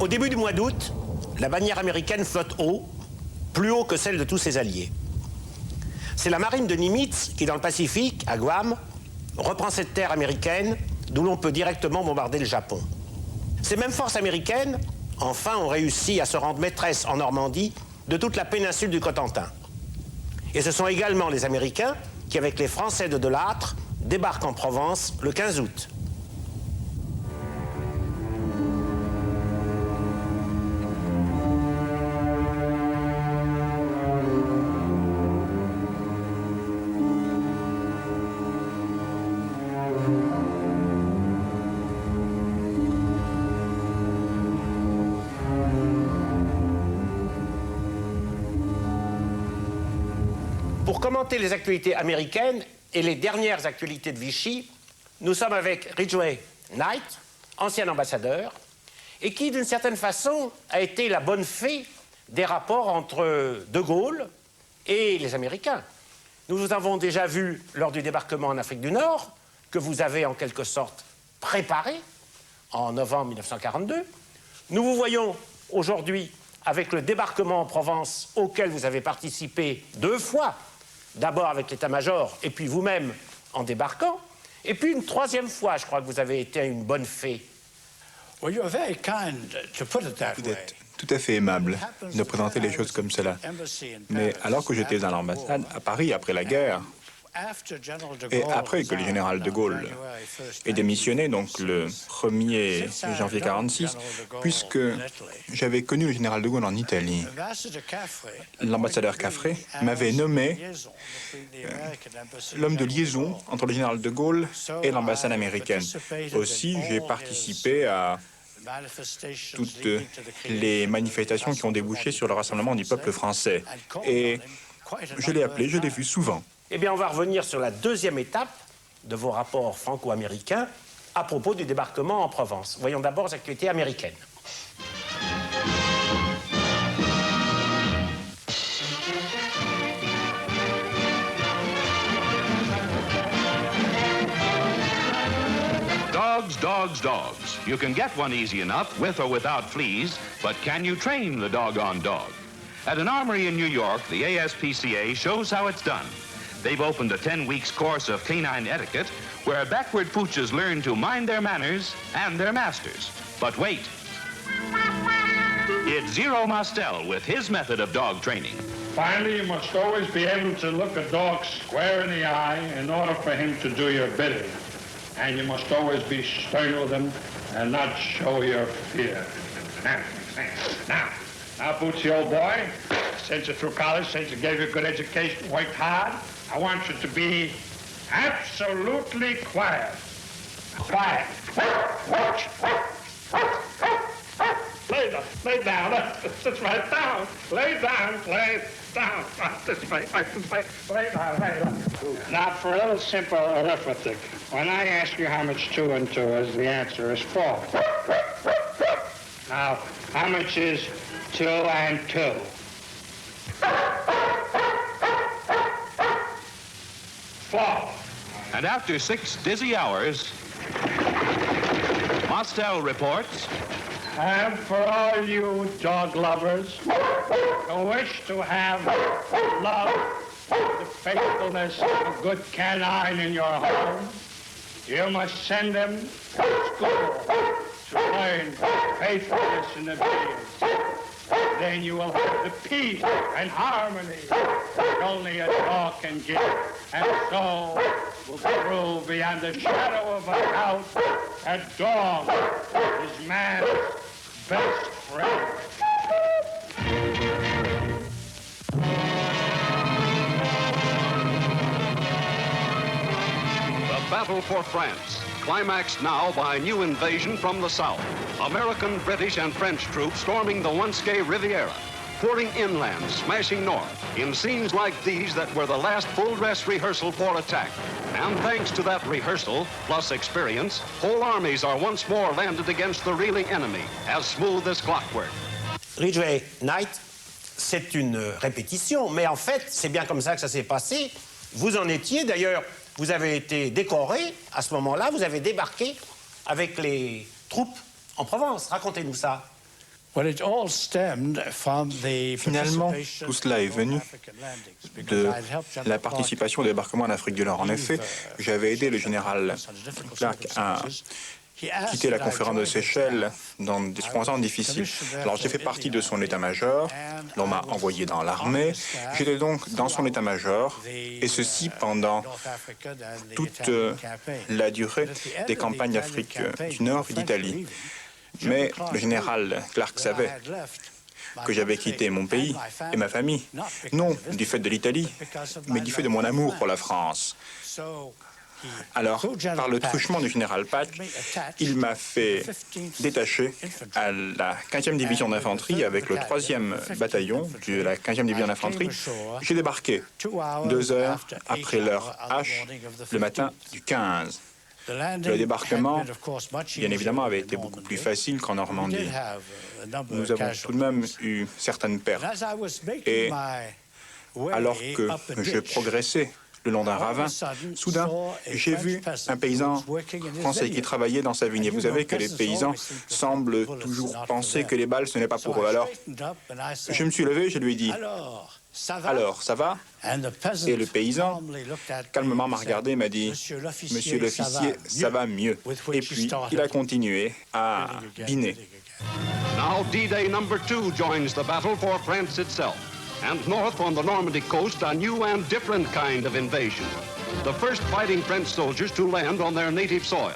Au début du mois d'août, la bannière américaine flotte haut, plus haut que celle de tous ses alliés. C'est la marine de Nimitz qui, dans le Pacifique, à Guam, reprend cette terre américaine d'où l'on peut directement bombarder le Japon. Ces mêmes forces américaines, enfin, ont réussi à se rendre maîtresses en Normandie de toute la péninsule du Cotentin. Et ce sont également les Américains qui, avec les Français de Delattre, débarquent en Provence le 15 août. Pour commenter les actualités américaines et les dernières actualités de Vichy, nous sommes avec Ridgway Knight, ancien ambassadeur, et qui, d'une certaine façon, a été la bonne fée des rapports entre De Gaulle et les Américains. Nous vous avons déjà vu lors du débarquement en Afrique du Nord, que vous avez en quelque sorte préparé en novembre 1942. Nous vous voyons aujourd'hui avec le débarquement en Provence auquel vous avez participé 2 fois, d'abord avec l'état-major et puis vous-même en débarquant, et puis une 3e fois, je crois que vous avez été une bonne fée. Vous êtes tout à fait aimable de présenter les choses comme cela. Mais alors que j'étais à l'ambassade à Paris après la guerre, et après que le général de Gaulle ait démissionné, donc le 1er janvier 1946, puisque j'avais connu le général de Gaulle en Italie, l'ambassadeur Caffré m'avait nommé l'homme de liaison entre le général de Gaulle et l'ambassade américaine. Aussi, j'ai participé à toutes les manifestations qui ont débouché sur le rassemblement du peuple français. Et je l'ai appelé, je l'ai vu souvent. Eh bien, on va revenir sur la 2e étape de vos rapports franco-américains à propos du débarquement en Provence. Voyons d'abord les actualités américaines. Dogs, dogs, dogs. You can get one easy enough, with or without fleas, but can you train the doggone dog? At an armory in New York, the ASPCA shows how it's done. They've opened a 10-week course of canine etiquette where backward pooches learn to mind their manners and their masters. But wait. It's Zero Mostel with his method of dog training. Finally, you must always be able to look a dog square in the eye in order for him to do your bidding. And you must always be stern with him and not show your fear. Now, Bootsy, old boy, since you're through college, since you gave you a good education, worked hard, I want you to be absolutely quiet. Quiet. Lay down. That's right, down. Lay down. This way. Lay down. Now, for a little simple arithmetic, when I ask you how much 2 and 2 is, the answer is 4. Now, how much is 2 and 2? 4. And after 6 dizzy hours, Mostel reports. And for all you dog lovers who wish to have the love, the faithfulness of a good canine in your home, you must send them to school to learn faithfulness in the breed. Then you will have the peace and harmony that only a dog can give. And so will prove beyond the shadow of a doubt that dog is man's best friend. The battle for France, climaxed now by new invasion from the south. American, British, and French troops storming the once gay Riviera, pouring inland, smashing north, in scenes like these that were the last full-dress rehearsal for attack. And thanks to that rehearsal, plus experience, whole armies are once more landed against the reeling enemy, as smooth as clockwork. Ridgway Knight, c'est une répétition, mais en fait, c'est bien comme ça que ça s'est passé. Vous en étiez, d'ailleurs, vous avez été décoré. À ce moment-là, vous avez débarqué avec les troupes en Provence. Racontez-nous ça. Finalement, tout cela est venu de la participation au débarquement en Afrique du Nord. En effet, j'avais aidé le général Clark à quitter la conférence de Seychelles dans des circonstances difficiles. Alors j'ai fait partie de son état-major, l'on m'a envoyé dans l'armée, j'étais donc dans son état-major, et ceci pendant toute la durée des campagnes d'Afrique du Nord et d'Italie. Mais le général Clark savait que j'avais quitté mon pays et ma famille, non du fait de l'Italie, mais du fait de mon amour pour la France. Alors, par le truchement du général Patch, il m'a fait détacher à la 15e division d'infanterie avec le 3e bataillon de la 15e division d'infanterie. J'ai débarqué 2 heures après l'heure H le matin du 15. Le débarquement, bien évidemment, avait été beaucoup plus facile qu'en Normandie. Nous avons tout de même eu certaines pertes. Et alors que je progressais le long d'un ravin, soudain, j'ai vu un paysan français qui travaillait dans sa vigne. Et vous savez que les paysans semblent toujours penser que les balles, ce n'est pas pour eux. Alors, je me suis levé, je lui ai dit, « Alors, ça va ?» Et le paysan, calmement, m'a regardé et m'a dit, « Monsieur l'officier, ça va mieux. » Et puis, il a continué à biner. Now D-Day number 2 joins the battle for France itself. And north on the Normandy coast, a new and different kind of invasion. The first fighting French soldiers to land on their native soil.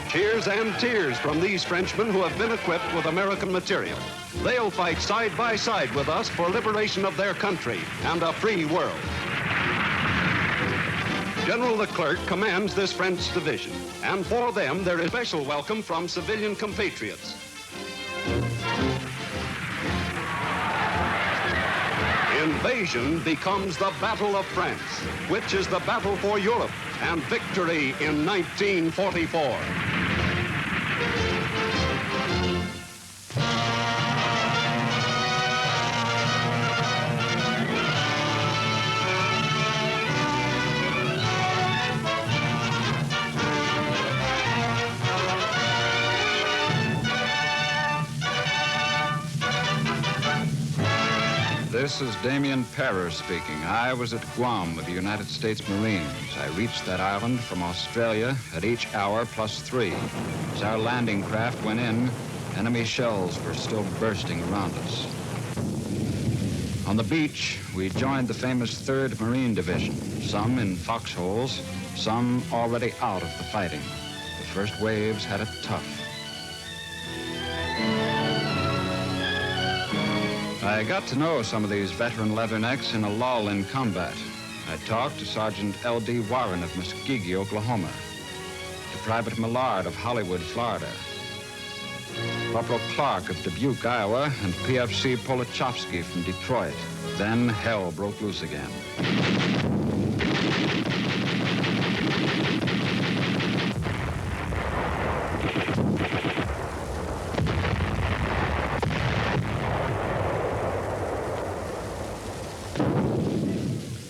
Cheers and tears from these Frenchmen who have been equipped with American material. They'll fight side by side with us for liberation of their country and a free world. General Leclerc commands this French division, and for them there is special welcome from civilian compatriots. Invasion becomes the Battle of France, which is the battle for Europe and victory in 1944. This is Damien Perrer speaking. I was at Guam with the United States Marines. I reached that island from Australia at each hour +3. As our landing craft went in, enemy shells were still bursting around us. On the beach, we joined the famous 3rd Marine Division, some in foxholes, some already out of the fighting. The first waves had it tough. I got to know some of these veteran leathernecks in a lull in combat. I talked to Sergeant L.D. Warren of Muskogee, Oklahoma, to Private Millard of Hollywood, Florida, Corporal Clark of Dubuque, Iowa, and PFC Polachowski from Detroit. Then hell broke loose again.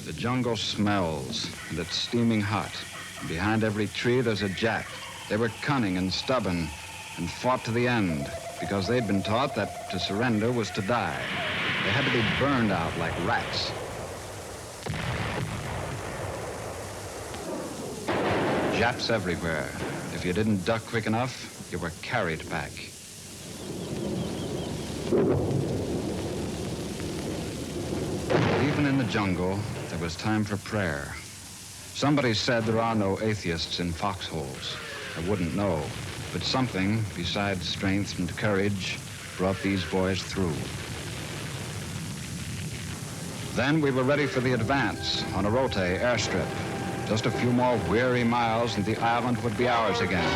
The jungle smells, and it's steaming hot. Behind every tree, there's a Jap. They were cunning and stubborn and fought to the end because they'd been taught that to surrender was to die. They had to be burned out like rats. Japs everywhere. If you didn't duck quick enough, you were carried back. Even in the jungle, there was time for prayer. Somebody said there are no atheists in foxholes. I wouldn't know, but something besides strength and courage brought these boys through. Then we were ready for the advance on Orote airstrip. Just a few more weary miles and the island would be ours again.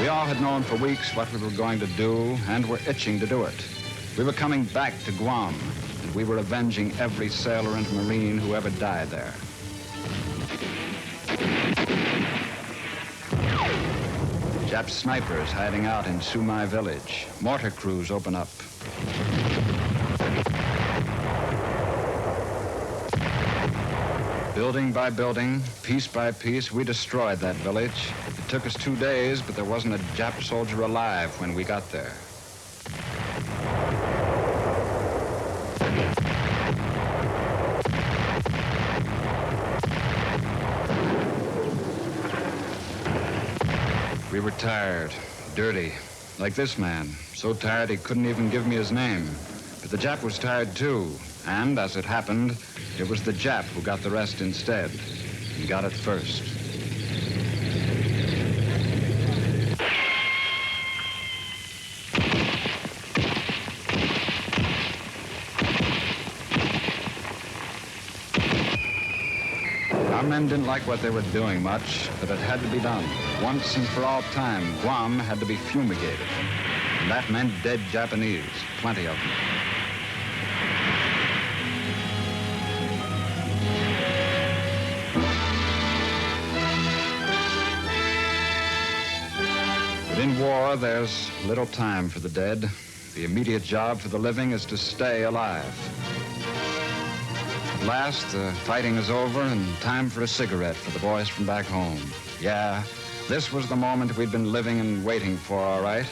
We all had known for weeks what we were going to do and were itching to do it. We were coming back to Guam, and we were avenging every sailor and Marine who ever died there. Jap snipers hiding out in Sumai village. Mortar crews open up. Building by building, piece by piece, we destroyed that village. It took us 2 days, but there wasn't a Jap soldier alive when we got there. We were tired, dirty, like this man. So tired he couldn't even give me his name. But the Jap was tired too. And as it happened, it was the Jap who got the rest instead. He got it first. Our men didn't like what they were doing much, but it had to be done. Once and for all time, Guam had to be fumigated. And that meant dead Japanese, plenty of them. But in war, there's little time for the dead. The immediate job for the living is to stay alive. At last, the fighting is over and time for a cigarette for the boys from back home. Yeah, this was the moment we'd been living and waiting for, all right.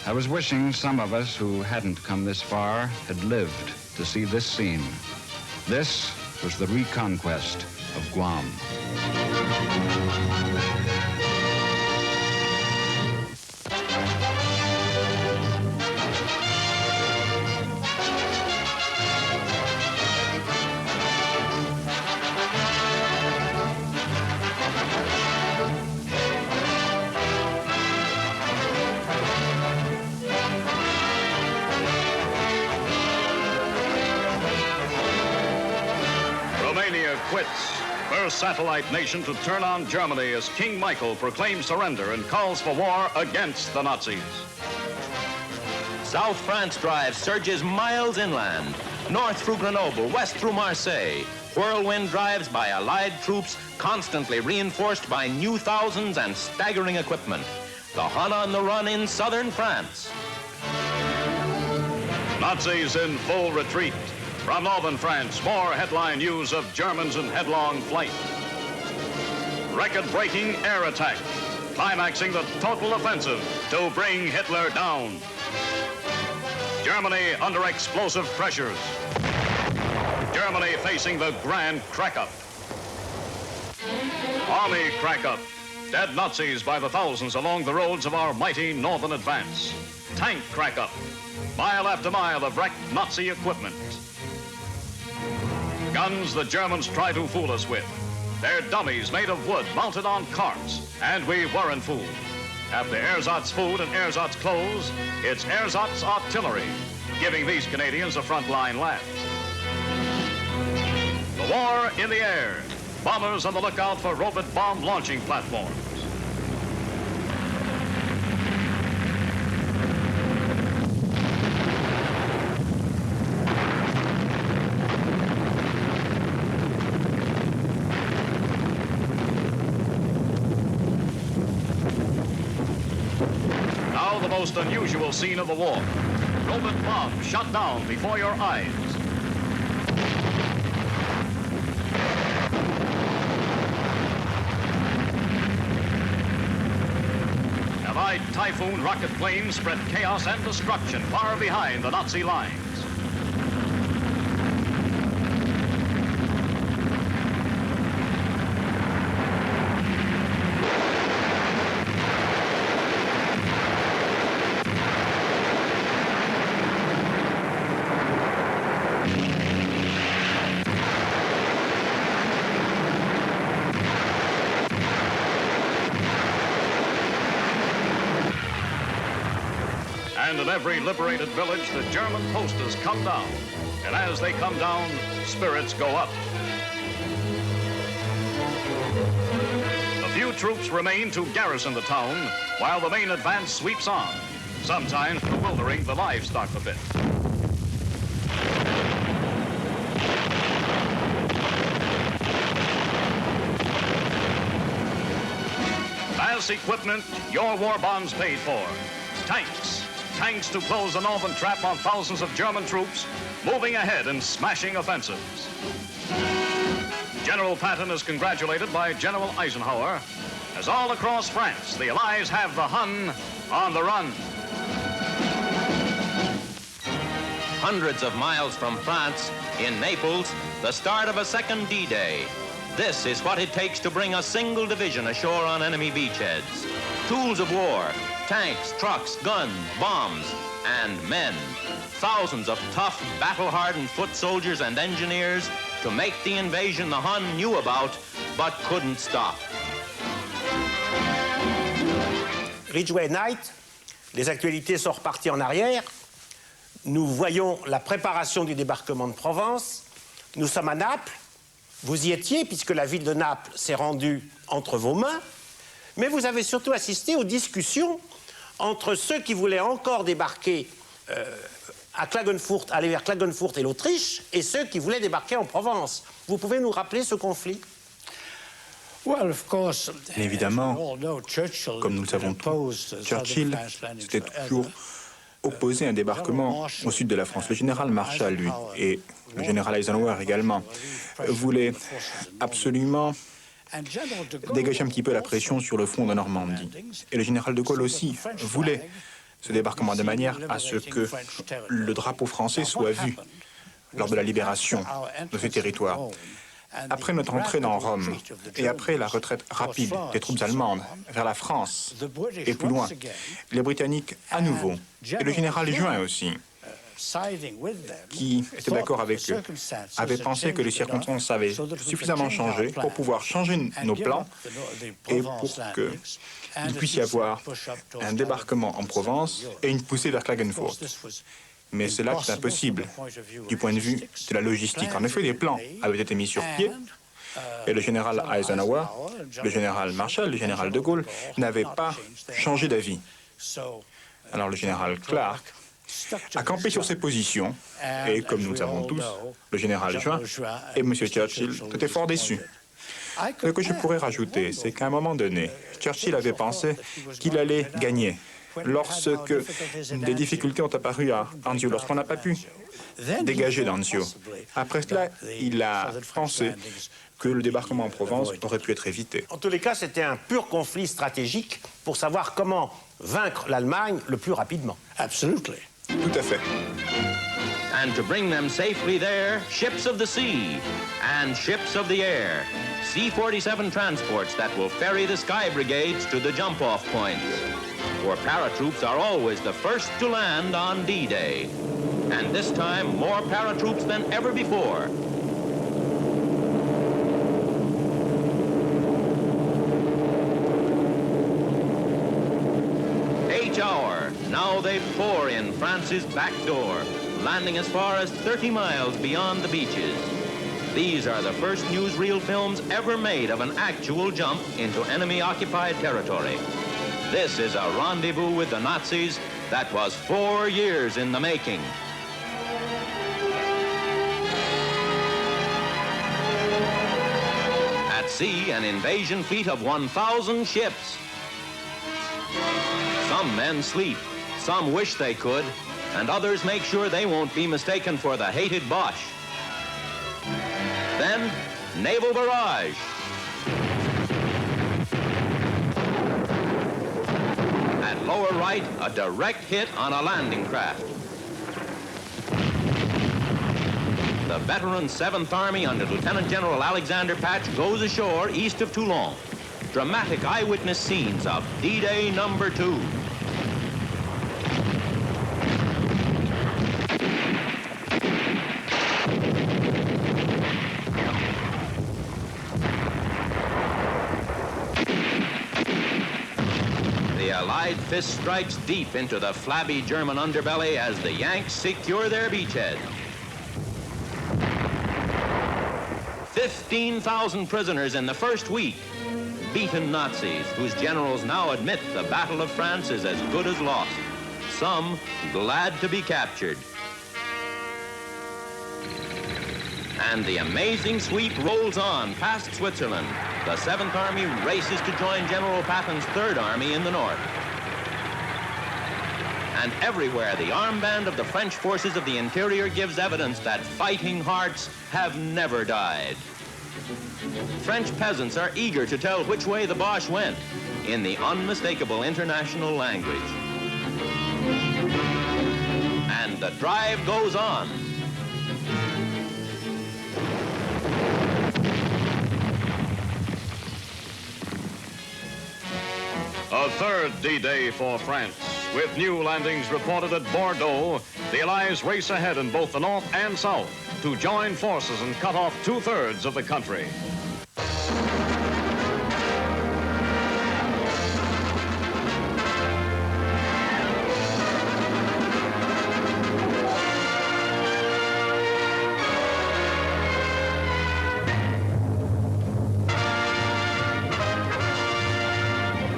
I was wishing some of us who hadn't come this far had lived to see this scene. This was the reconquest of Guam. Quits. First satellite nation to turn on Germany as King Michael proclaims surrender and calls for war against the Nazis. South France Drive surges miles inland, north through Grenoble, west through Marseille. Whirlwind drives by Allied troops, constantly reinforced by new thousands and staggering equipment. The Hun on the run in southern France. Nazis in full retreat. From northern France, more headline news of Germans in headlong flight. Record-breaking air attack, climaxing the total offensive to bring Hitler down. Germany under explosive pressures. Germany facing the grand crack-up. Army crack-up. Dead Nazis by the thousands along the roads of our mighty northern advance. Tank crack-up. Mile after mile of wrecked Nazi equipment. Guns the Germans try to fool us with. They're dummies made of wood mounted on carts, and we weren't fooled. After ersatz food and ersatz clothes, it's ersatz artillery, giving these Canadians a frontline laugh. The war in the air. Bombers on the lookout for robot bomb launching platforms. Most unusual scene of the war. Robot bombs shot down before your eyes. Allied Typhoon rocket planes spread chaos and destruction far behind the Nazi lines. And in every liberated village, the German posters come down. And as they come down, spirits go up. A few troops remain to garrison the town, while the main advance sweeps on, sometimes bewildering the livestock a bit. Mass equipment, your war bonds paid for. Tanks. Tanks to close the northern trap on thousands of German troops moving ahead in smashing offensives. General Patton is congratulated by General Eisenhower, as all across France, the Allies have the Hun on the run. Hundreds of miles from France, in Naples, the start of a second D-Day. This is what it takes to bring a single division ashore on enemy beachheads. Tools of war, tanks, trucks, guns, bombs, and men. Thousands of tough, battle-hardened foot soldiers and engineers to make the invasion the Hun knew about, but couldn't stop. Ridgway Night, les actualités sont reparties en arrière. Nous voyons la préparation du débarquement de Provence. Nous sommes à Naples. Vous y étiez, puisque la ville de Naples s'est rendue entre vos mains. Mais vous avez surtout assisté aux discussions entre ceux qui voulaient encore débarquer à Klagenfurt, aller vers Klagenfurt et l'Autriche, et ceux qui voulaient débarquer en Provence. Vous pouvez nous rappeler ce conflit? Évidemment, comme nous le savons tous, Churchill s'était toujours opposé à un débarquement au sud de la France. Le général Marshall, lui, et le général Eisenhower également, voulaient absolument dégager un petit peu la pression sur le front de Normandie. Et le général de Gaulle aussi voulait ce débarquement de manière à ce que le drapeau français soit vu lors de la libération de ce territoire. Après notre entrée dans Rome et après la retraite rapide des troupes allemandes vers la France et plus loin, les Britanniques à nouveau, et le général Juin aussi, qui était d'accord avec eux, avaient pensé que les circonstances avaient suffisamment changé pour pouvoir changer nos plans et pour qu'il puisse y avoir un débarquement en Provence et une poussée vers Klagenfurt. Mais cela est impossible du point de vue de la logistique. En effet, les plans avaient été mis sur pied et le général Eisenhower, le général Marshall, le général de Gaulle n'avaient pas changé d'avis. Alors le général Clark a campé sur ses positions et, comme nous le savons tous, le général Juin et M. Churchill étaient fort déçus. Ce que je pourrais rajouter, c'est qu'à un moment donné, Churchill avait pensé qu'il allait gagner. Lorsque des difficultés ont apparu à Anzio, lorsqu'on n'a pas pu dégager d'Anzio. Après cela, il a pensé que le débarquement en Provence aurait pu être évité. En tous les cas, c'était un pur conflit stratégique pour savoir comment vaincre l'Allemagne le plus rapidement. Absolument. Tout à fait. And to bring them safely there, ships of the sea and ships of the air. C-47 transports that will ferry the sky brigades to the jump-off points. For paratroops are always the first to land on D-Day. And this time, more paratroops than ever before. H-hour. Now they pour in France's back door, landing as far as 30 miles beyond the beaches. These are the first newsreel films ever made of an actual jump into enemy-occupied territory. This is a rendezvous with the Nazis that was 4 years in the making. At sea, an invasion fleet of 1,000 ships. Some men sleep, some wish they could, and others make sure they won't be mistaken for the hated Boche. Then, naval barrage. At lower right, a direct hit on a landing craft. The veteran 7th Army under Lieutenant General Alexander Patch goes ashore east of Toulon. Dramatic eyewitness scenes of D-Day number 2. Allied fist strikes deep into the flabby German underbelly as the Yanks secure their beachhead. 15,000 prisoners in the first week. Beaten Nazis, whose generals now admit the Battle of France is as good as lost. Some glad to be captured. And the amazing sweep rolls on past Switzerland. The 7th Army races to join General Patton's 3rd Army in the north. And everywhere, the armband of the French forces of the interior gives evidence that fighting hearts have never died. French peasants are eager to tell which way the Boche went in the unmistakable international language. And the drive goes on. A third D-Day for France. With new landings reported at Bordeaux, the Allies race ahead in both the north and south to join forces and cut off 2/3 of the country.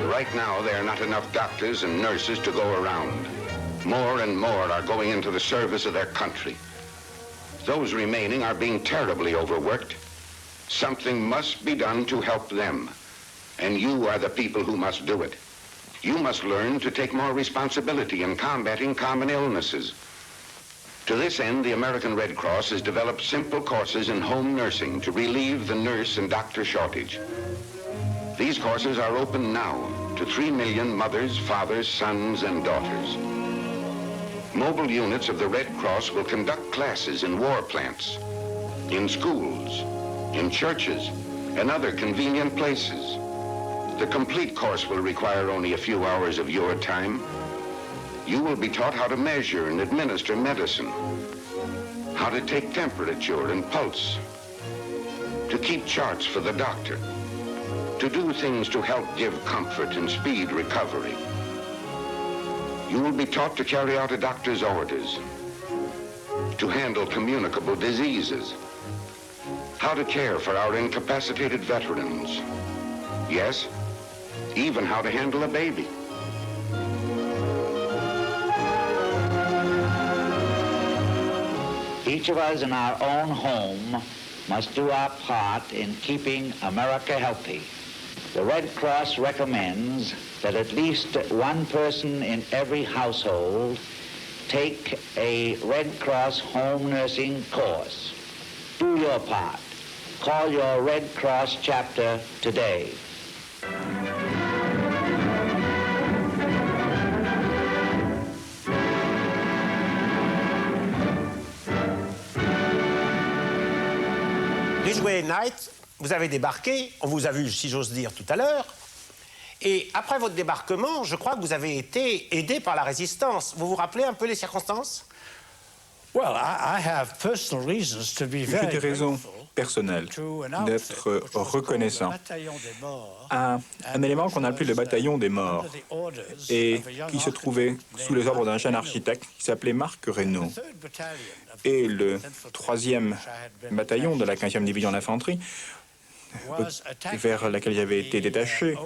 Right now, there are not enough doctors and nurses to go around. More and more are going into the service of their country. Those remaining are being terribly overworked. Something must be done to help them. And you are the people who must do it. You must learn to take more responsibility in combating common illnesses. To this end, the American Red Cross has developed simple courses in home nursing to relieve the nurse and doctor shortage. These courses are open now to 3 million mothers, fathers, sons, and daughters. Mobile units of the Red Cross will conduct classes in war plants, in schools, in churches, and other convenient places. The complete course will require only a few hours of your time. You will be taught how to measure and administer medicine, how to take temperature and pulse, to keep charts for the doctor, to do things to help give comfort and speed recovery. You will be taught to carry out a doctor's orders, to handle communicable diseases, how to care for our incapacitated veterans. Yes, even how to handle a baby. Each of us in our own home must do our part in keeping America healthy. The Red Cross recommends that at least one person in every household take a Red Cross home nursing course. Do your part. Call your Red Cross chapter today. Ridgway et Knight, vous avez débarqué, on vous a vu, si j'ose dire, tout à l'heure, et après votre débarquement, je crois que vous avez été aidé par la résistance. Vous vous rappelez un peu les circonstances? J'ai des raisons personnelles d'être reconnaissant à un élément qu'on appelait le bataillon des morts et qui se trouvait sous les ordres d'un jeune architecte qui s'appelait Marc Reynaud. Et le 3e bataillon de la 15e division d'infanterie, vers laquelle j'avais été détaché,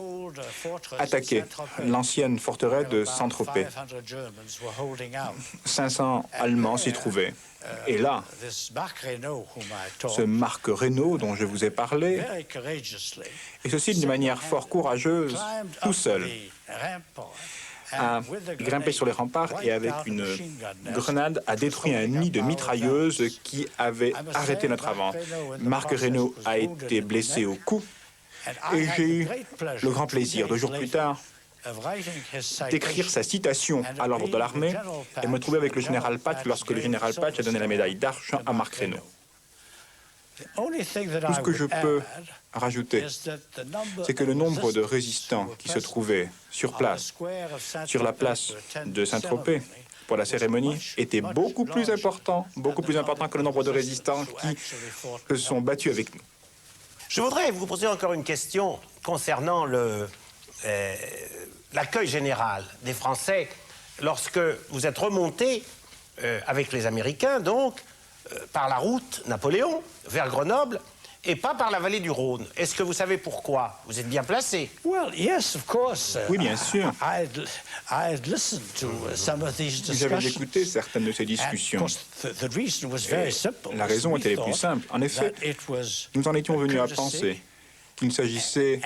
attaquait l'ancienne forteresse de Saint-Tropez. 500 Allemands s'y trouvaient. Et là, ce Marc Reynaud dont je vous ai parlé, et ceci d'une manière fort courageuse, tout seul, a grimpé sur les remparts et avec une grenade a détruit un nid de mitrailleuses qui avait arrêté notre avant. Marc Reynaud a été blessé au cou et j'ai eu le grand plaisir, 2 jours plus tard, d'écrire sa citation à l'ordre de l'armée et me trouver avec le général Patch lorsque le général Patch a donné la médaille d'argent à Marc Reynaud. Tout ce que je peux rajouter, c'est que le nombre de résistants qui se trouvaient sur place, sur la place de Saint-Tropez, pour la cérémonie, était beaucoup plus important que le nombre de résistants qui se sont battus avec nous. Je voudrais vous poser encore une question concernant l'accueil général des Français lorsque vous êtes remonté avec les Américains, donc, par la route Napoléon vers Grenoble et pas par la vallée du Rhône. Est-ce que vous savez pourquoi? Vous êtes bien placé. Oui, bien sûr. J'avais écouté certaines de ces discussions. Et la raison était la plus simple. En effet, nous en étions venus à penser qu'il s'agissait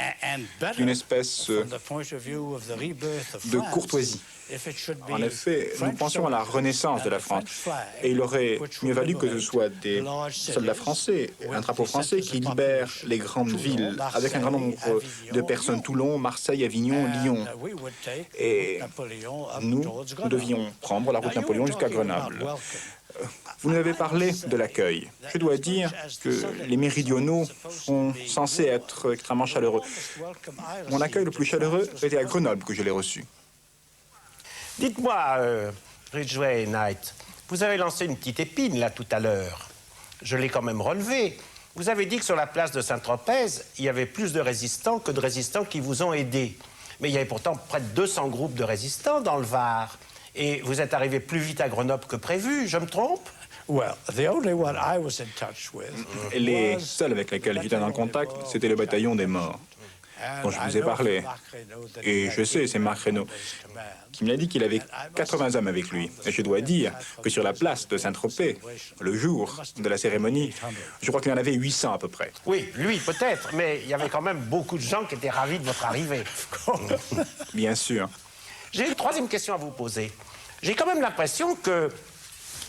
d'une espèce de courtoisie. En effet, nous pensions à la renaissance de la France. Et il aurait mieux valu que ce soit des soldats français, un drapeau français qui libère les grandes villes avec un grand nombre de personnes. Toulon, Marseille, Avignon, Lyon. Et nous devions prendre la route Napoléon jusqu'à Grenoble. Vous nous avez parlé de l'accueil. Je dois dire que les méridionaux sont censés être extrêmement chaleureux. Mon accueil le plus chaleureux était à Grenoble que je l'ai reçu. Dites-moi, Ridgway Knight, vous avez lancé une petite épine là tout à l'heure. Je l'ai quand même relevée. Vous avez dit que sur la place de Saint-Tropez, il y avait plus de résistants que de résistants qui vous ont aidé. Mais il y avait pourtant près de 200 groupes de résistants dans le Var. Et vous êtes arrivé plus vite à Grenoble que prévu, je me trompe? Les seuls avec lesquels j'étais en contact, c'était le bataillon des morts, dont je vous ai parlé. Et je sais, c'est Marc Reynaud qui m'a dit qu'il avait 80 hommes avec lui. Et je dois dire que sur la place de Saint-Tropez, le jour de la cérémonie, je crois qu'il y en avait 800 à peu près. Oui, lui peut-être, mais il y avait quand même beaucoup de gens qui étaient ravis de votre arrivée. Bien sûr. J'ai une troisième question à vous poser. J'ai quand même l'impression que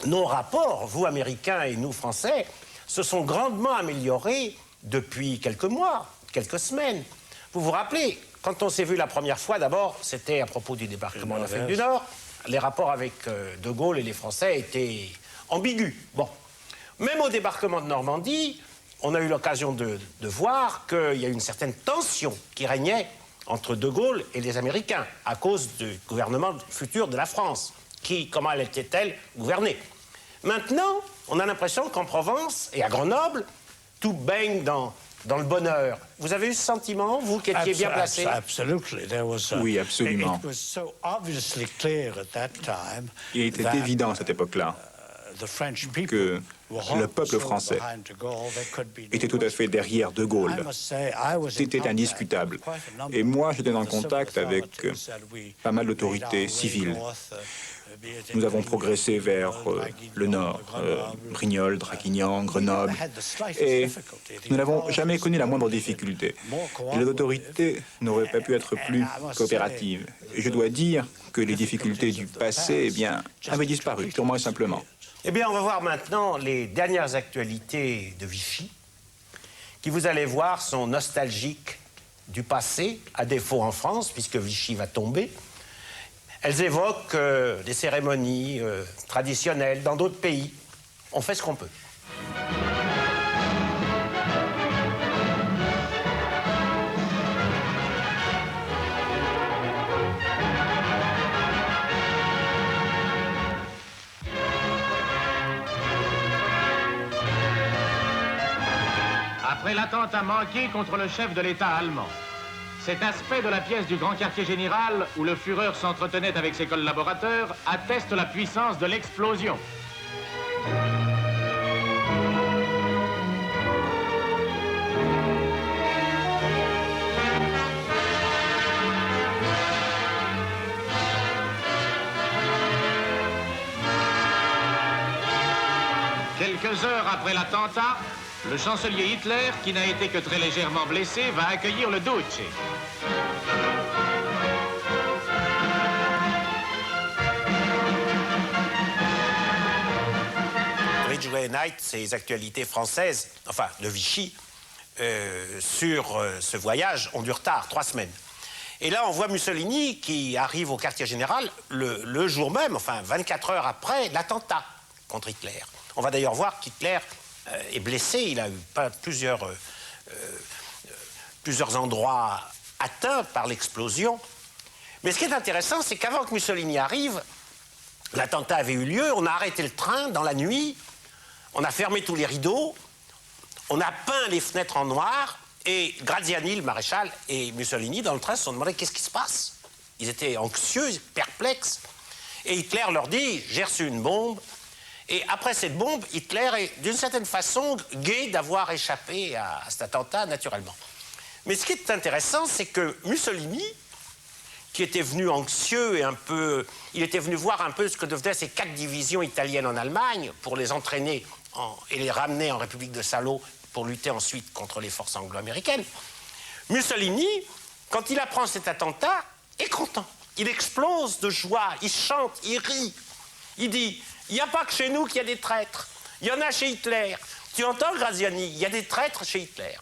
nos rapports, vous Américains et nous Français, se sont grandement améliorés depuis quelques mois, quelques semaines. Vous vous rappelez, quand on s'est vu la première fois, d'abord, c'était à propos du débarquement en Afrique du Nord. Les rapports avec De Gaulle et les Français étaient ambigus. Bon. Même au débarquement de Normandie, on a eu l'occasion de voir qu'il y a une certaine tension qui régnait entre De Gaulle et les Américains, à cause du gouvernement futur de la France, qui, comment elle était-elle, gouvernée. Maintenant, on a l'impression qu'en Provence et à Grenoble, tout baigne dans le bonheur. Vous avez eu ce sentiment, vous qui étiez bien placé? Oui, absolument. Il était évident à cette époque-là que le peuple français était tout à fait derrière De Gaulle. C'était indiscutable. Et moi, j'étais en contact avec pas mal d'autorités civiles. Nous avons progressé vers le nord, Brignoles, Draguignan, Grenoble, et nous n'avons jamais connu la moindre difficulté. Et les autorités n'auraient pas pu être plus coopératives. Et je dois dire que les difficultés du passé, eh bien, avaient disparu, purement et simplement. Eh bien, on va voir maintenant les dernières actualités de Vichy, qui, vous allez voir, sont nostalgiques du passé, à défaut en France, puisque Vichy va tomber. Elles évoquent des cérémonies traditionnelles dans d'autres pays. On fait ce qu'on peut. Après l'attentat manqué contre le chef de l'État allemand, cet aspect de la pièce du grand quartier général, où le Führer s'entretenait avec ses collaborateurs, atteste la puissance de l'explosion. Quelques heures après l'attentat, le chancelier Hitler, qui n'a été que très légèrement blessé, va accueillir le Duce. Ridgway Knight, ces actualités françaises, enfin de Vichy, sur ce voyage ont du retard, 3 semaines. Et là, on voit Mussolini qui arrive au quartier général le jour même, enfin 24 heures après l'attentat contre Hitler. On va d'ailleurs voir qu'Hitler est blessé, il a eu plusieurs endroits atteints par l'explosion. Mais ce qui est intéressant, c'est qu'avant que Mussolini arrive, l'attentat avait eu lieu, on a arrêté le train dans la nuit, on a fermé tous les rideaux, on a peint les fenêtres en noir, et Graziani, le maréchal, et Mussolini, dans le train, se sont demandé qu'est-ce qui se passe. Ils étaient anxieux, perplexes, et Hitler leur dit « j'ai reçu une bombe ». Et après cette bombe, Hitler est d'une certaine façon gai d'avoir échappé à cet attentat, naturellement. Mais ce qui est intéressant, c'est que Mussolini, qui était venu anxieux et un peu... Il était venu voir un peu ce que devenaient ces 4 divisions italiennes en Allemagne pour les entraîner et les ramener en République de Salo pour lutter ensuite contre les forces anglo-américaines. Mussolini, quand il apprend cet attentat, est content. Il explose de joie, il chante, il rit. Il dit, il n'y a pas que chez nous qu'il y a des traîtres. Il y en a chez Hitler. Tu entends, Graziani, il y a des traîtres chez Hitler.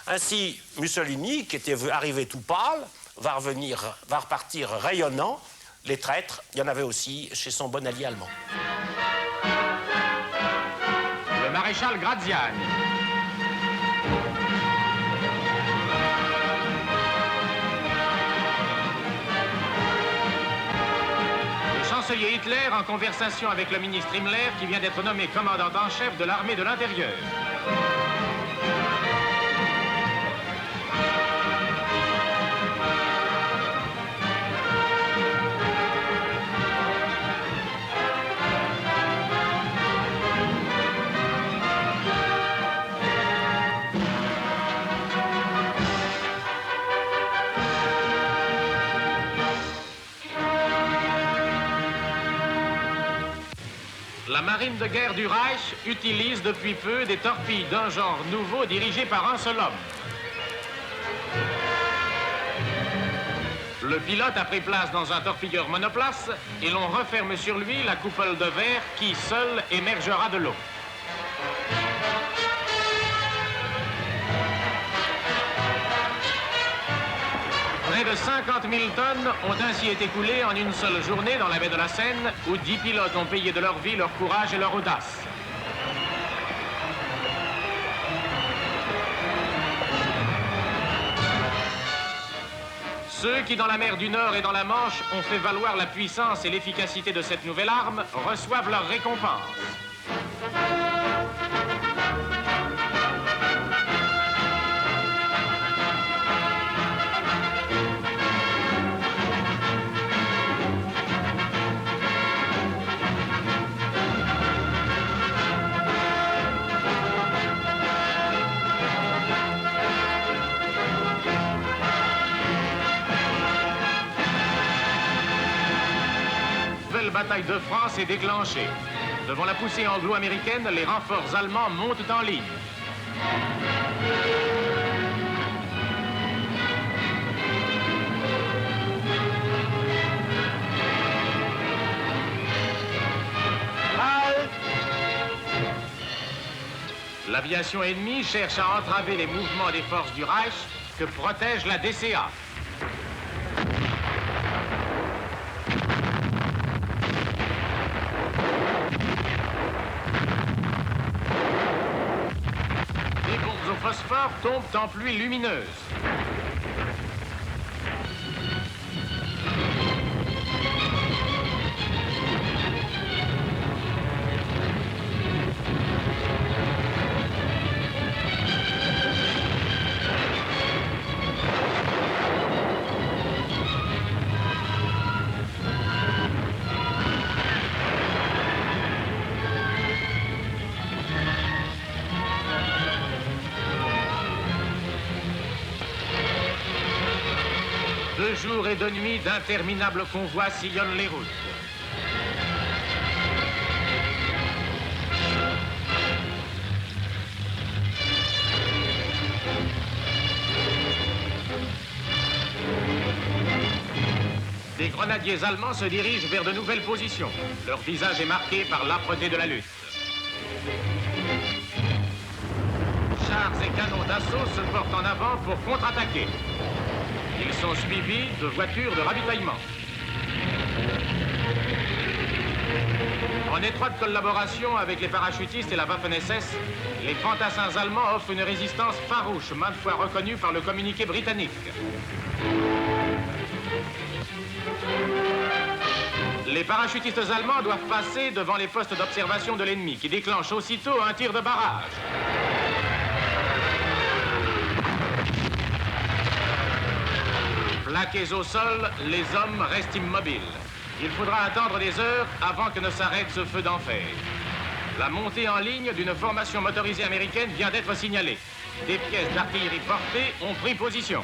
Ainsi, Mussolini, qui était arrivé tout pâle, va repartir rayonnant. Les traîtres, il y en avait aussi chez son bon allié allemand. Le maréchal Graziani. Le chancelier Hitler en conversation avec le ministre Himmler qui vient d'être nommé commandant en chef de l'armée de l'intérieur. La marine de guerre du Reich utilise depuis peu des torpilles d'un genre nouveau dirigées par un seul homme. Le pilote a pris place dans un torpilleur monoplace et l'on referme sur lui la coupole de verre qui, seule, émergera de l'eau. Près de 50 000 tonnes ont ainsi été coulées en une seule journée dans la baie de la Seine, où 10 pilotes ont payé de leur vie leur courage et leur audace. Ceux qui, dans la mer du Nord et dans la Manche, ont fait valoir la puissance et l'efficacité de cette nouvelle arme, reçoivent leur récompense. La bataille de France est déclenchée. Devant la poussée anglo-américaine, les renforts allemands montent en ligne. L'aviation ennemie cherche à entraver les mouvements des forces du Reich que protège la DCA. Phosphore tombent en pluie lumineuse. De jour et de nuit, d'interminables convois sillonnent les routes. Des grenadiers allemands se dirigent vers de nouvelles positions. Leur visage est marqué par l'âpreté de la lutte. Chars et canons d'assaut se portent en avant pour contre-attaquer. Ils sont suivis de voitures de ravitaillement. En étroite collaboration avec les parachutistes et la Waffen-SS, les fantassins allemands offrent une résistance farouche, maintes fois reconnue par le communiqué britannique. Les parachutistes allemands doivent passer devant les postes d'observation de l'ennemi, qui déclenchent aussitôt un tir de barrage. Plaqués au sol, les hommes restent immobiles. Il faudra attendre des heures avant que ne s'arrête ce feu d'enfer. La montée en ligne d'une formation motorisée américaine vient d'être signalée. Des pièces d'artillerie portées ont pris position.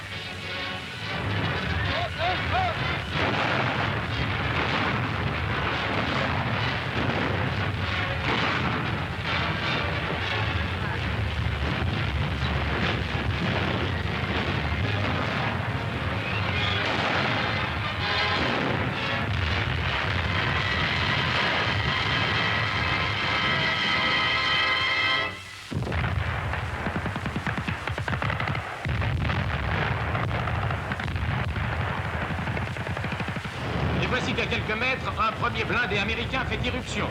voici qu'à quelques mètres, un premier blindé américain fait irruption.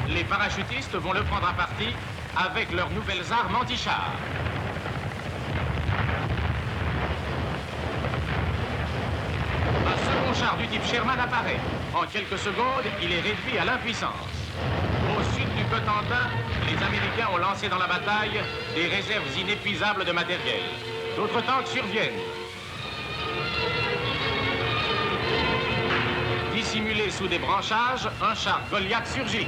Les parachutistes vont le prendre à partie avec leurs nouvelles armes anti-chars. Un second char du type Sherman apparaît. En quelques secondes, il est réduit à l'impuissance. Au sud du Cotentin, les Américains ont lancé dans la bataille des réserves inépuisables de matériel. D'autres tanks surviennent. Dissimulé sous des branchages, un char Goliath surgit.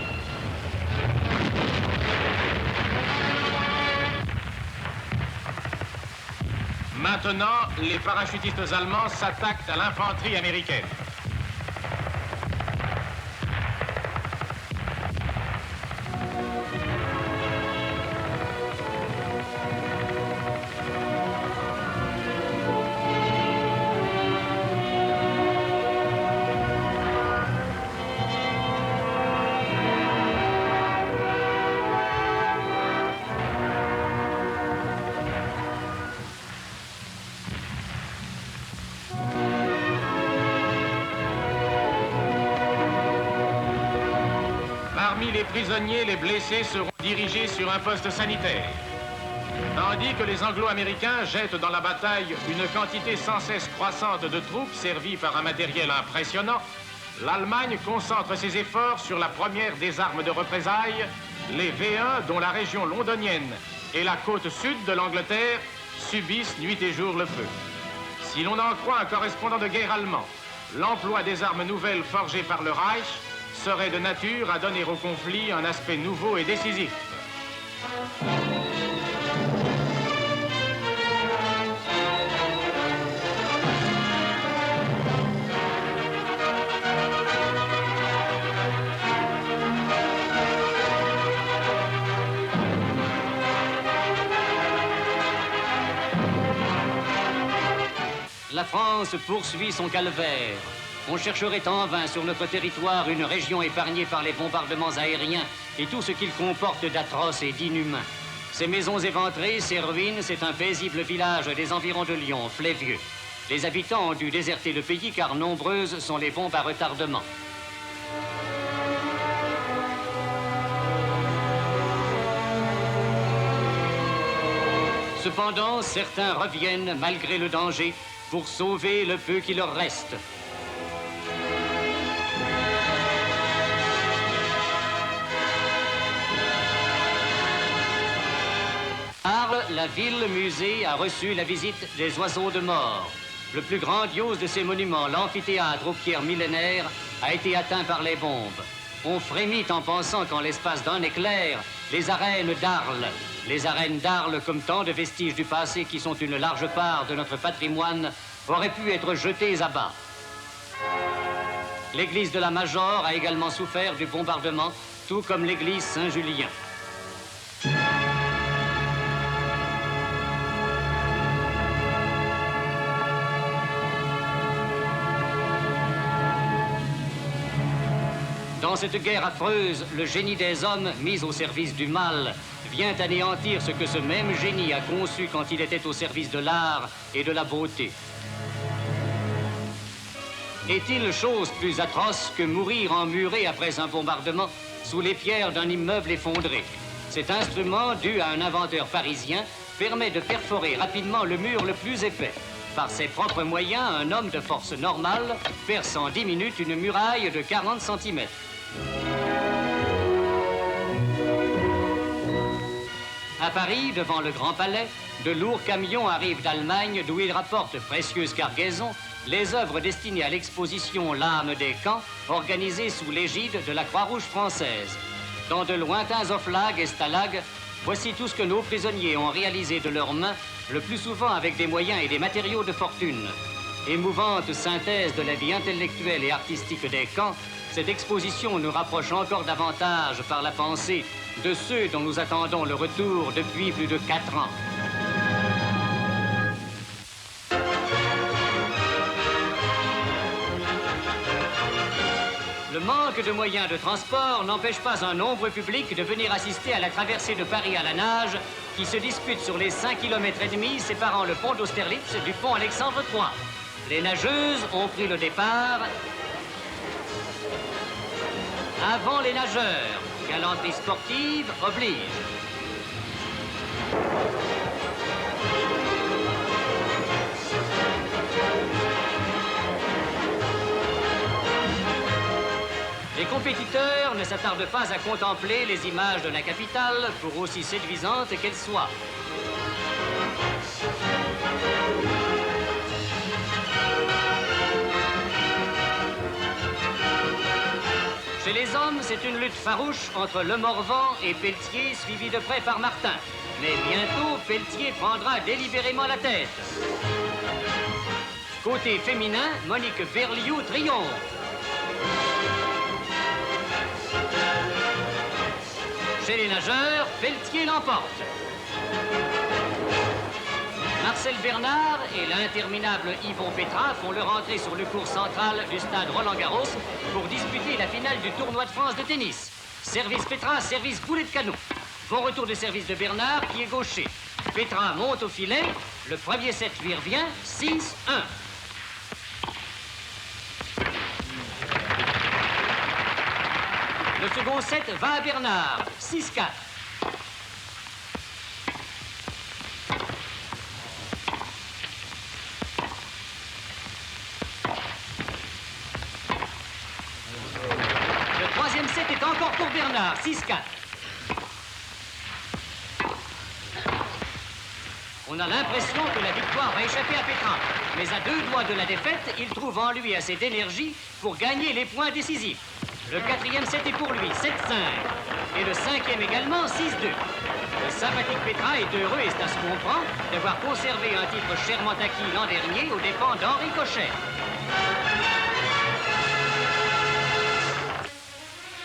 Maintenant, les parachutistes allemands s'attaquent à l'infanterie américaine. Parmi les prisonniers, les blessés seront dirigés sur un poste sanitaire. Tandis que les Anglo-Américains jettent dans la bataille une quantité sans cesse croissante de troupes servies par un matériel impressionnant, l'Allemagne concentre ses efforts sur la première des armes de représailles, les V1 dont la région londonienne et la côte sud de l'Angleterre subissent nuit et jour le feu. Si l'on en croit un correspondant de guerre allemand, l'emploi des armes nouvelles forgées par le Reich serait de nature à donner au conflit un aspect nouveau et décisif. La France poursuit son calvaire. On chercherait en vain sur notre territoire une région épargnée par les bombardements aériens et tout ce qu'il comporte d'atroce et d'inhumain. Ces maisons éventrées, ces ruines, c'est un paisible village des environs de Lyon, Flévieux. Les habitants ont dû déserter le pays car nombreuses sont les bombes à retardement. Cependant, certains reviennent malgré le danger pour sauver le peu qui leur reste. Arles, la ville-musée, a reçu la visite des oiseaux de mort. Le plus grandiose de ces monuments, l'amphithéâtre aux pierres millénaires, a été atteint par les bombes. On frémit en pensant qu'en l'espace d'un éclair, les arènes d'Arles, comme tant de vestiges du passé qui sont une large part de notre patrimoine, auraient pu être jetées à bas. L'église de la Major a également souffert du bombardement, tout comme l'église Saint-Julien. Dans cette guerre affreuse, le génie des hommes, mis au service du mal, vient anéantir ce que ce même génie a conçu quand il était au service de l'art et de la beauté. Est-il chose plus atroce que mourir emmuré après un bombardement sous les pierres d'un immeuble effondré? Cet instrument, dû à un inventeur parisien, permet de perforer rapidement le mur le plus épais. Par ses propres moyens, un homme de force normale perce en 10 minutes une muraille de 40 cm. À Paris, devant le Grand Palais, de lourds camions arrivent d'Allemagne d'où ils rapportent précieuses cargaisons, les œuvres destinées à l'exposition L'âme des camps, organisée sous l'égide de la Croix-Rouge française. Dans de lointains oflags et stalags, voici tout ce que nos prisonniers ont réalisé de leurs mains, le plus souvent avec des moyens et des matériaux de fortune. Émouvante synthèse de la vie intellectuelle et artistique des camps, cette exposition nous rapproche encore davantage par la pensée de ceux dont nous attendons le retour depuis plus de 4 ans. Le manque de moyens de transport n'empêche pas un nombreux public de venir assister à la traversée de Paris à la nage qui se dispute sur les 5,5 km séparant le pont d'Austerlitz du pont Alexandre III. Les nageuses ont pris le départ. Avant les nageurs, galanterie sportive oblige. Les compétiteurs ne s'attardent pas à contempler les images de la capitale, pour aussi séduisantes qu'elles soient. Chez les hommes, c'est une lutte farouche entre Le Morvan et Pelletier, suivi de près par Martin. Mais bientôt, Pelletier prendra délibérément la tête. Côté féminin, Monique Berliou triomphe. Chez les nageurs, Pelletier l'emporte. Marcel Bernard et l'interminable Yvon Petra font leur entrée sur le court central du stade Roland-Garros pour disputer la finale du tournoi de France de tennis. Service Petra, service boulet de canon. Bon retour de service de Bernard qui est gaucher. Petra monte au filet, le premier set lui revient, 6-1. Le second set va à Bernard, 6-4. Le troisième set est encore pour Bernard, 6-4. On a l'impression que la victoire va échapper à Petra. Mais à 2 doigts de la défaite, il trouve en lui assez d'énergie pour gagner les points décisifs. Le 4e set est pour lui, 7-5. Et le 5e également, 6-2. Le sympathique Petra est heureux, et ça se comprend, d'avoir conservé un titre chèrement acquis l'an dernier aux dépens d'Henri Cochet.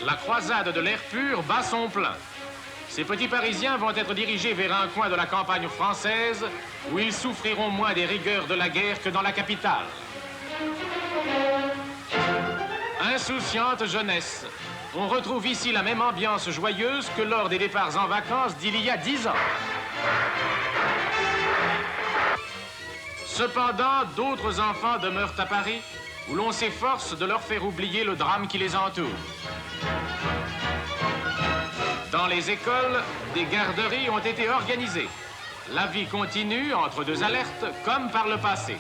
La croisade de l'air pur bat son plein. Ces petits Parisiens vont être dirigés vers un coin de la campagne française où ils souffriront moins des rigueurs de la guerre que dans la capitale. Insouciante jeunesse. On retrouve ici la même ambiance joyeuse que lors des départs en vacances d'il y a 10 ans. Cependant, d'autres enfants demeurent à Paris où l'on s'efforce de leur faire oublier le drame qui les entoure. Dans les écoles, des garderies ont été organisées. La vie continue entre 2 alertes, comme par le passé.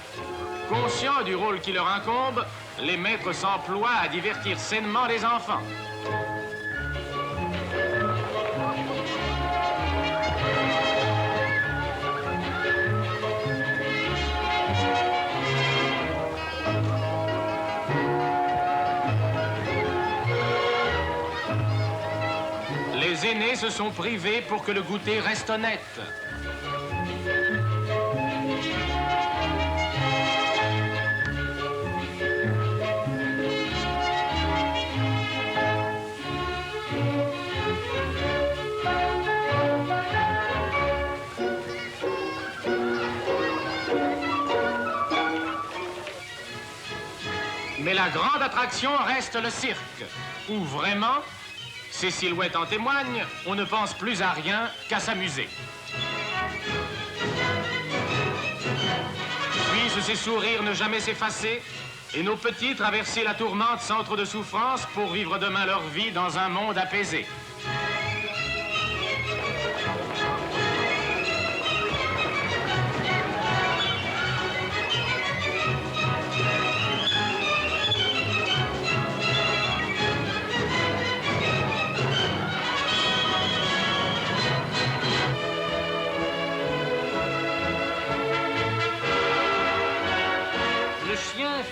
Conscients du rôle qui leur incombe, les maîtres s'emploient à divertir sainement les enfants. Les aînés se sont privés pour que le goûter reste honnête. Mais la grande attraction reste le cirque, où vraiment, ces silhouettes en témoignent, on ne pense plus à rien qu'à s'amuser. Puissent ces sourires ne jamais s'effacer et nos petits traverser la tourmente sans trop de souffrance pour vivre demain leur vie dans un monde apaisé.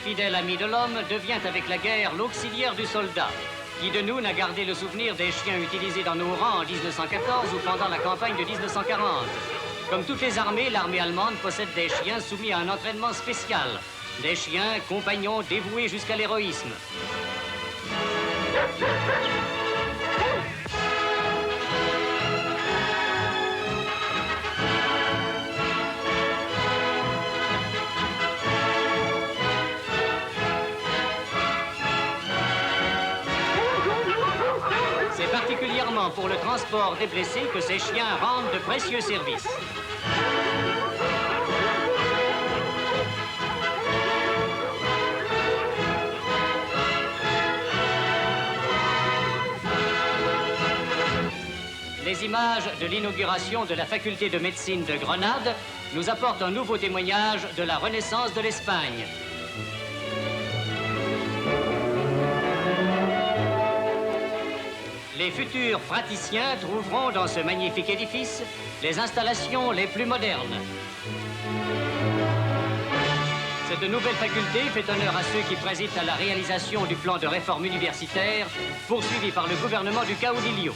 Fidèle ami de l'homme, devient avec la guerre l'auxiliaire du soldat. Qui de nous n'a gardé le souvenir des chiens utilisés dans nos rangs en 1914 ou pendant la campagne de 1940? Comme toutes les armées, l'armée allemande possède des chiens soumis à un entraînement spécial. Des chiens compagnons dévoués jusqu'à l'héroïsme. Particulièrement pour le transport des blessés que ces chiens rendent de précieux services. Les images de l'inauguration de la faculté de médecine de Grenade nous apportent un nouveau témoignage de la renaissance de l'Espagne. Les futurs praticiens trouveront dans ce magnifique édifice les installations les plus modernes. Cette nouvelle faculté fait honneur à ceux qui président à la réalisation du plan de réforme universitaire poursuivi par le gouvernement du Caudillo.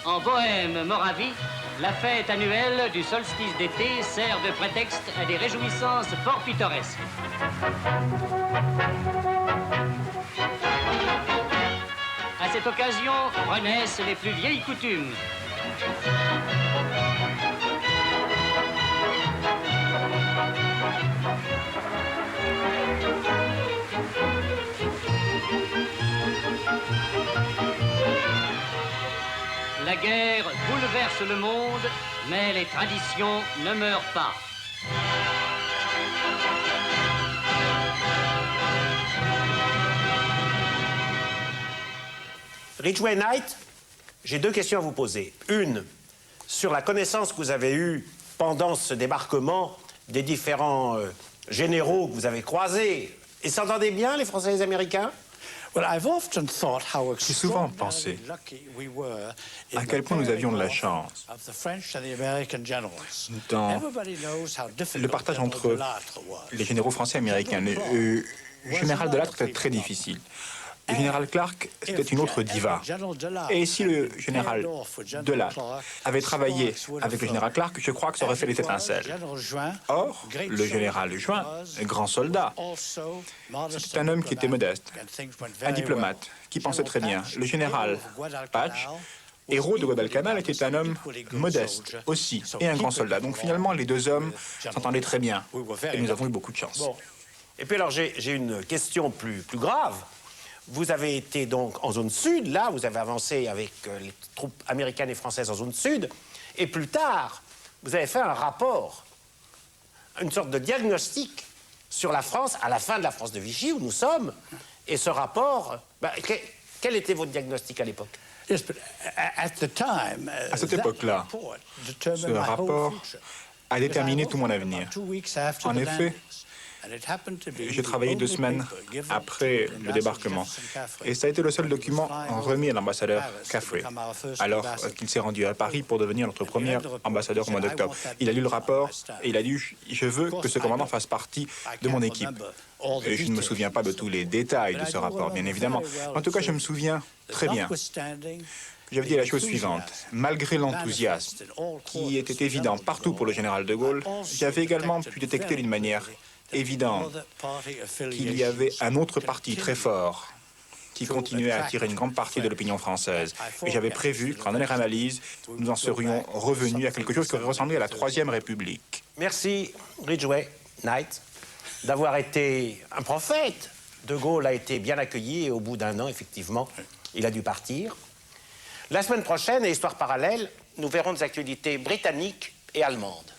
En Bohême-Moravie, la fête annuelle du solstice d'été sert de prétexte à des réjouissances fort pittoresques. À cette occasion, renaissent les plus vieilles coutumes. La guerre bouleverse le monde, mais les traditions ne meurent pas. Ridgway Knight, j'ai deux questions à vous poser. Une, sur la connaissance que vous avez eue pendant ce débarquement des différents généraux que vous avez croisés. Ils s'entendaient bien, les Français et les Américains? J'ai souvent pensé à quel point nous avions de la chance dans le partage entre les généraux français et américains. Le général de Lattre était très difficile. Le général Clark, c'était une autre diva. Et si le général de Lattre avait travaillé avec le général Clark, je crois que ça aurait fait des étincelles. Or, le général Juin, grand soldat, c'était un homme qui était modeste, un diplomate, qui pensait très bien. Le général Patch, héros de Guadalcanal, était un homme modeste aussi, et un grand soldat. Donc finalement, les deux hommes s'entendaient très bien, et nous avons eu beaucoup de chance. Bon. Et puis alors, j'ai une question plus grave. Vous avez été donc en zone sud, là, vous avez avancé avec les troupes américaines et françaises en zone sud, et plus tard, vous avez fait un rapport, une sorte de diagnostic sur la France, à la fin de la France de Vichy, où nous sommes, et ce rapport, quel était votre diagnostic à l'époque? À cette époque-là, ce rapport a déterminé tout mon avenir. En effet, j'ai travaillé 2 semaines après le débarquement. Et ça a été le seul document remis à l'ambassadeur Caffrey, alors qu'il s'est rendu à Paris pour devenir notre premier ambassadeur au mois d'octobre. Il a lu le rapport et il a dit « Je veux que ce commandant fasse partie de mon équipe ». Et je ne me souviens pas de tous les détails de ce rapport, bien évidemment. En tout cas, je me souviens très bien. J'avais dit la chose suivante. Malgré l'enthousiasme qui était évident partout pour le général de Gaulle, j'avais également pu détecter d'une manière évident qu'il y avait un autre parti très fort qui continuait à attirer une grande partie de l'opinion française. Et j'avais prévu qu'en dernière analyse, nous en serions revenus à quelque chose qui aurait ressemblé à la Troisième République. Merci, Ridgway Knight, d'avoir été un prophète. De Gaulle a été bien accueilli et au bout d'1 an, effectivement, il a dû partir. La semaine prochaine, à Histoire parallèle, nous verrons des actualités britanniques et allemandes.